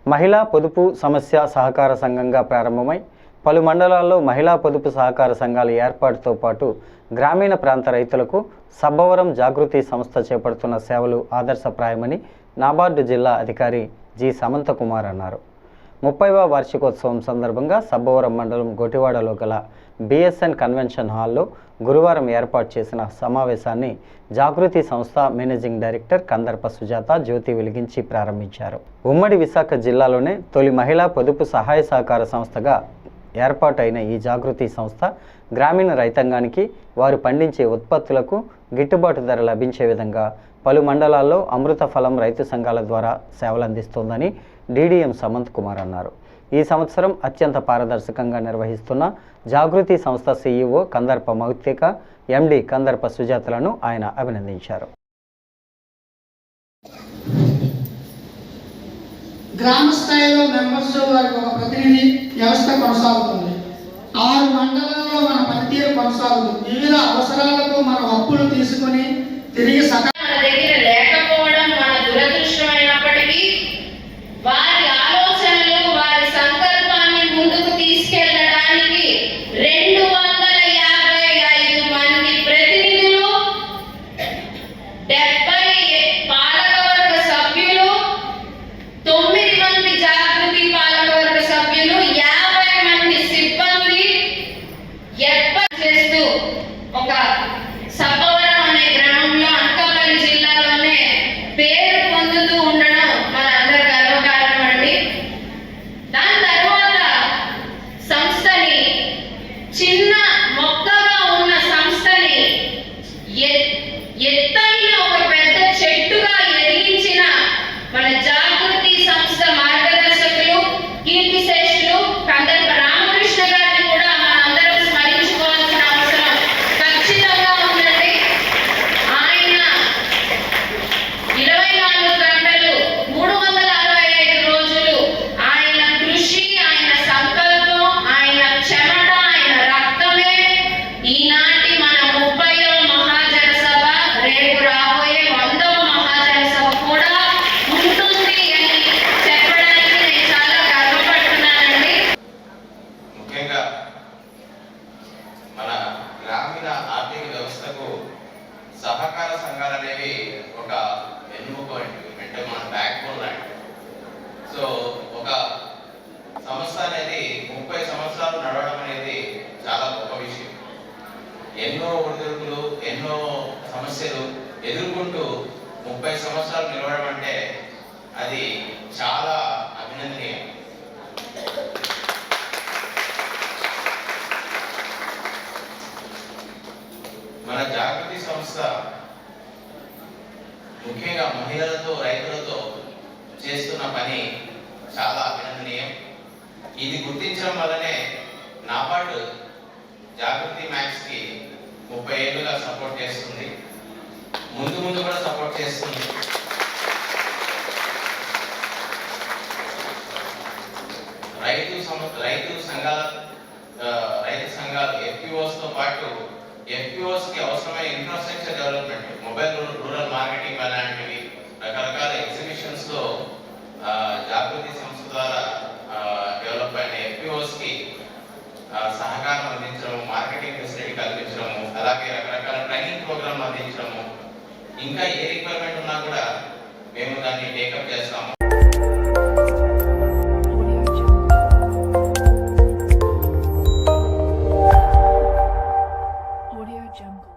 మహిళా పొదుపు సమస్య సహకార సంఘంగా ప్రారంభమై పలు మండలాల్లో మహిళా పొదుపు సహకార సంఘాల ఏర్పాటుతో పాటు గ్రామీణ ప్రాంత రైతులకు సబ్బవరం జాగృతి సంస్థ చేపడుతున్న సేవలు ఆదర్శప్రాయమని నాబార్డు జిల్లా అధికారి జి సమంత కుమార్ అన్నారు. 30వ వార్షికోత్సవం సందర్భంగా సబ్బవరం మండలం గోటివాడలో గల బిఎస్ఎన్ కన్వెన్షన్ హాల్లో గురువారం ఏర్పాటు చేసిన సమావేశాన్ని జాగృతి సంస్థ మేనేజింగ్ డైరెక్టర్ కందర్ప సుజాత జ్యోతి వెలిగించి ప్రారంభించారు. ఉమ్మడి విశాఖ జిల్లాలోనే తొలి మహిళా పొదుపు సహాయ సహకార సంస్థగా ఏర్పాటైన ఈ జాగృతి సంస్థ గ్రామీణ రైతాంగానికి వారు పండించే ఉత్పత్తులకు గిట్టుబాటు ధర లభించే విధంగా పలు మండలాల్లో అమృత ఫలం రైతు సంఘాల ద్వారా సేవలందిస్తోందని డిడిఎం సమంత్ కుమార్ అన్నారు. ఈ సంవత్సరం అత్యంత పారదర్శకంగా నిర్వహిస్తున్న జాగృతి సంస్థ సిఇఓ కందర్ప మౌక్తిక, ఎండి కందర్ప సుజాతలను ఆయన అభినందించారు. గ్రామ స్థాయిలో మెంబర్స్ వారికి ఒక ప్రతినిధి వ్యవస్థ కొనసాగుతుంది. 6 మండలాల్లో మన పనితీరు కొనసాగుతుంది. వివిధ అవసరాలకు మనం అప్పులు తీసుకొని తిరిగి దగ్గర లేకపోవడం మన దురదృష్టమైనప్పటికీ వారి ఆలోచనలు వారి సంకల్పాన్ని ముందుకు తీసుకెళ్లడానికి 255 మంది ప్రతినిధులు, 70 పాలకవర్గ సభ్యులు, 9 మంది జాగృతి పాలకవర్గ సభ్యులు, 50 మంది సిబ్బంది ఏర్పాటు చేస్తూ ఒక సబ్బవరం అనే గ్రామంలో అనకాపల్లి జిల్లాలోనే పేరు పొందుతూ ఉండడం మన అందరి గర్వకారణం అండి. దాని తర్వాత సంస్థని చిన్న మొక్కగా ఉన్న సంస్థని ఎత్తైన ఒక పెద్ద చెట్టుగా ఎదిగించిన మన జాగృతి సంస్థ మార్గదర్శకులు కీర్తిశేషులు కందర్ప రామకృష్ణ గారిని కూడా మనందరం స్మరించుకోవాల్సిన అవసరం ఖచ్చితంగా ఉందండి. ఆయన 24 గంటలు 365 రోజులు ఆయన కృషి, ఆయన సంకల్పం, ఆయన చెమట, ఆయన రక్తమే ఈనాటి మన 30వ మహాజన సభ, రేపు రాబోయే 100వ మహాజన సభ కూడా ఉంటుంది అని చెప్పడానికి నేను చాలా గర్వపడుతున్నానండి. ముఖ్యంగా మన గ్రామీణ ఆర్థిక వ్యవస్థకు సహకార సంఘాలు అనేవి ఒక వెన్నుముక అంటే మన బ్యాక్ బోన్ లాంటివి. సో ఒక సంస్థ అనేది 30 సంవత్సరాలు నడవడం అనేది చాలా గొప్ప విషయం. ఎన్నో ఒడిదుడుకులు, ఎన్నో సమస్యలు ఎదుర్కొంటూ 30 సంవత్సరాలు నిలవడం అంటే అది చాలా అభినందనీయం. మన జాగృతి సంస్థ ముఖ్యంగా మహిళలతో, రైతులతో చేస్తున్న పని చాలా అభినందనీయం. ఇది గుర్తించడం వల్లనే నాబార్డు జాగృతి మ్యాక్స్కి 30 ఏళ్ళుగా సపోర్ట్ చేస్తుంది, ముందు కూడా సపోర్ట్ చేస్తుంది. రైతు సంఘాలు ఎఫ్పిఓస్తో పాటు ఎఫ్పిఓస్కి అవసరమైన infrastructure development, mobile rural marketing అలాంటివి రకరకాల ఎగ్జిబిషన్స్లో జాగృతి సంస్థ ద్వారా డెవలప్ అయిన ఎఫ్పిఓస్కి సహకారం అందించడము, మార్కెటింగ్ ఫెసిలిటీ కల్పించడము, అలాగే రకరకాల ట్రైనింగ్ ప్రోగ్రామ్ అందించడము, ఇంకా ఏ రిక్వైర్మెంట్ ఉన్నా కూడా మేము దాన్ని టేకప్ చేస్తాము. Audio Jungle.